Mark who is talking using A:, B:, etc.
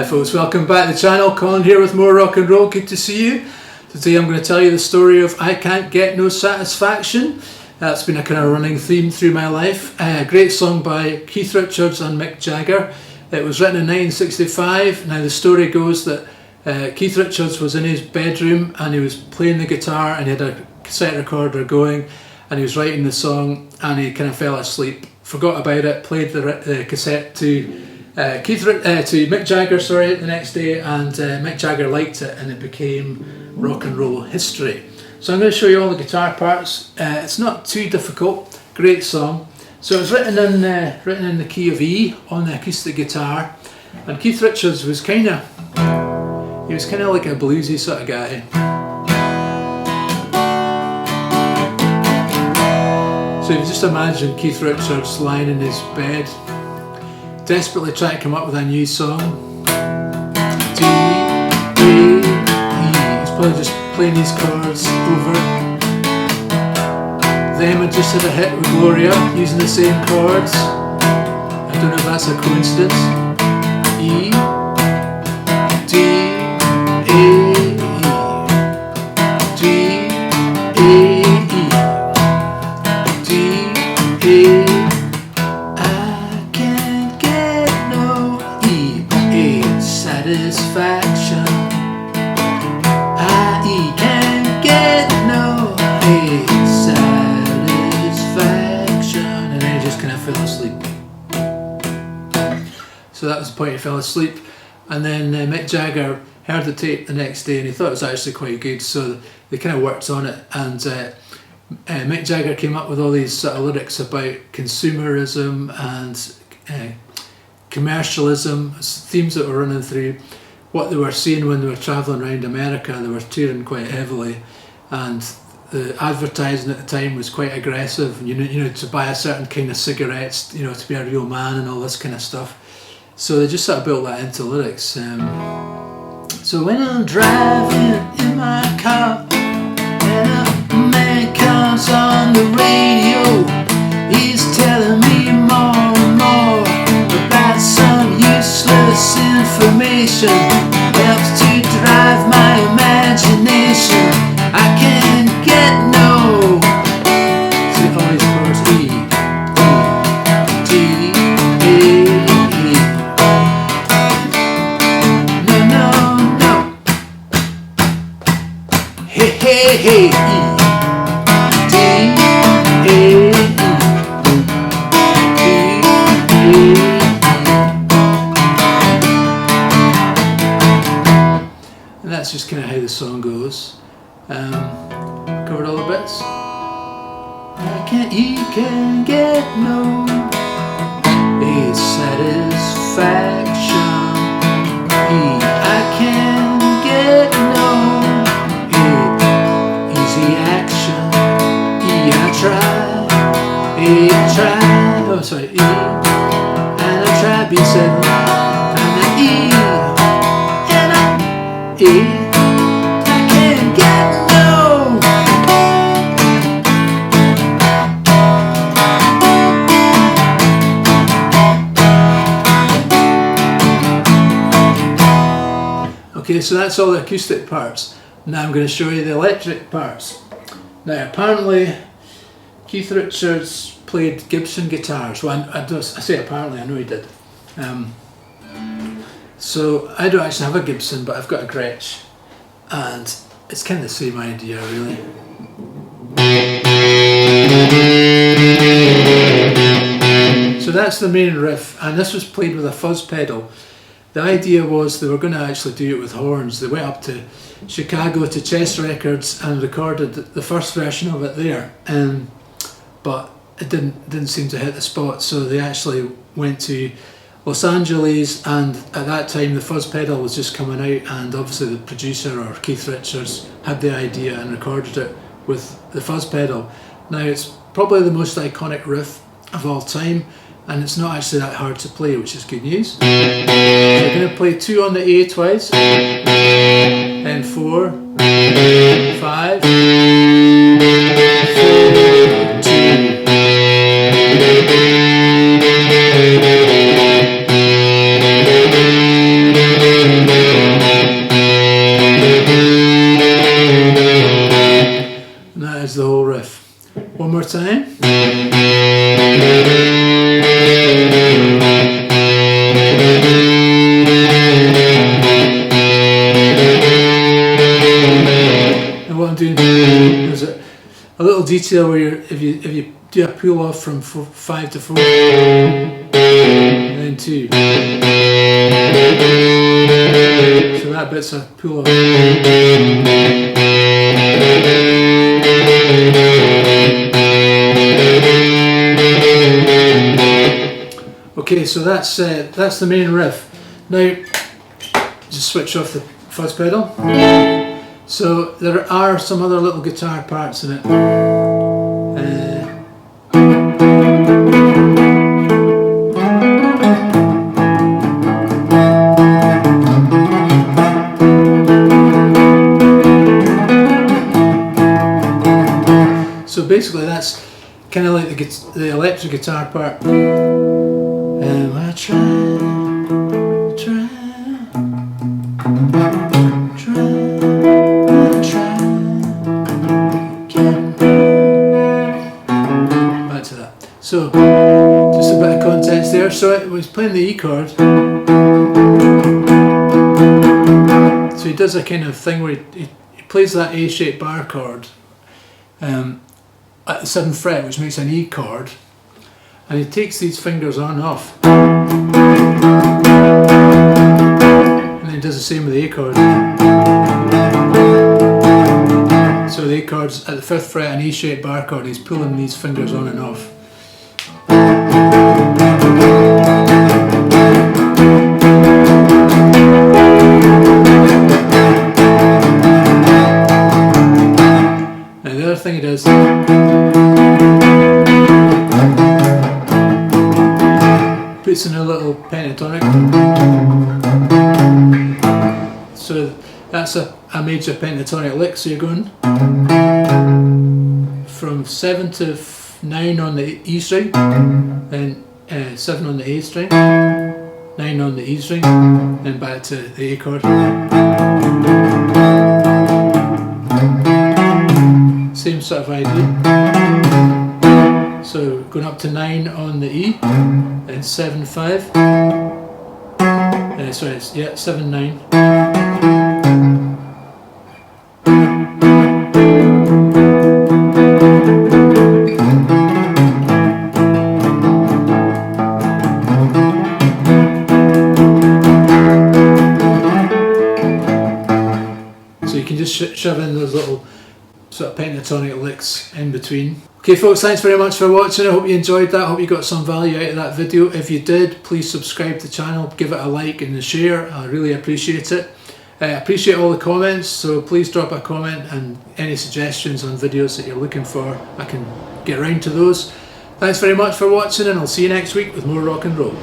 A: Hi folks, welcome back to the channel. Colin here with more rock and roll. Good to see you. Today I'm going to tell you the story of I Can't Get No Satisfaction. That's been a kind of running theme through my life. A great song by Keith Richards and Mick Jagger. It was written in 1965. Now the story goes that Keith Richards was in his bedroom and he was playing the guitar and he had a cassette recorder going and he was writing the song and he kind of fell asleep, forgot about it, played the cassette to Mick Jagger the next day, and Mick Jagger liked it and it became rock and roll history. So I'm going to show you all the guitar parts. It's not too difficult, great song. So it was written in the key of E on the acoustic guitar, and Keith Richards was kind of like a bluesy sort of guy. So you just imagine Keith Richards lying in his bed, desperately trying to come up with a new song. D, A, E. He's probably just playing these chords over. Them had just had a hit with Gloria using the same chords. I don't know if that's a coincidence. E, D, A, E. D, A, E. D, A. Satisfaction. I can't get no satisfaction. And then he just kind of fell asleep. So that was the point, he fell asleep. And then Mick Jagger heard the tape the next day and he thought it was actually quite good, so they kind of worked on it. And Mick Jagger came up with all these sort of lyrics about consumerism and commercialism, themes that were running through what they were seeing when they were travelling around America. They were touring quite heavily, and the advertising at the time was quite aggressive. You know, to buy a certain kind of cigarettes, to be a real man and all this kind of stuff. So they just sort of built that into lyrics. So when I'm driving in my car and a man comes on the radio, he's telling me more and more about some useless information, helps to drive my imagination. I can't get no. See all these chords: E, D, A, E. No. Hey, E, D, A, E. That's just kind of how the song goes. Covered all the bits. You can get no satisfaction. I can get no easy action. I try. Oh, sorry. And I try being settled. And I can't get no. Okay, so that's all the acoustic parts. Now I'm going to show you the electric parts. Now apparently Keith Richards played Gibson guitars. Well, I say apparently, I know he did. So I don't actually have a Gibson, but I've got a Gretsch, and it's kind of the same idea really. So that's the main riff, and this was played with a fuzz pedal. The idea was they were going to actually do it with horns. They went up to Chicago to Chess Records and recorded the first version of it there, but it didn't seem to hit the spot, so they actually went to Los Angeles, and at that time the fuzz pedal was just coming out, and obviously the producer, or Keith Richards, had the idea and recorded it with the fuzz pedal. Now it's probably the most iconic riff of all time, and it's not actually that hard to play, which is good news. So I'm going to play 2 on the A twice, then 4, 5, 4, 2. time. And what I'm doing is a little detail where if you do a pull off from 5 to 4, and then 2. So that bit's a pull off. Okay, so that's the main riff. Now, just switch off the fuzz pedal. So there are some other little guitar parts in it. So basically that's kind of like the electric guitar part. I try back to that. So just a bit of context there. So it was playing the E chord. So he does a kind of thing where he plays that A-shaped bar chord at the 7th fret, which makes an E chord, and he takes these fingers on and off, and then he does the same with the A chord. So the A chord's at the 5th fret, an E-shaped bar chord, he's pulling these fingers on and off. Now the other thing he does, puts in a little pentatonic. So that's a major pentatonic lick. So you're going from 7 to 9 on the E string, then 7 on the A string, 9 on the E string, then back to the A chord. Same sort of idea. So going up to 9 on the E, then 7 5. Sorry, 7 9. So you can just shove in those little sort of pentatonic licks in between. Okay folks, thanks very much for watching. I hope you enjoyed that. I hope you got some value out of that video. If you did, please subscribe to the channel, give it a like and a share. I really appreciate it. I appreciate all the comments, so please drop a comment and any suggestions on videos that you're looking for. I can get around to those. Thanks very much for watching, and I'll see you next week with more rock and roll.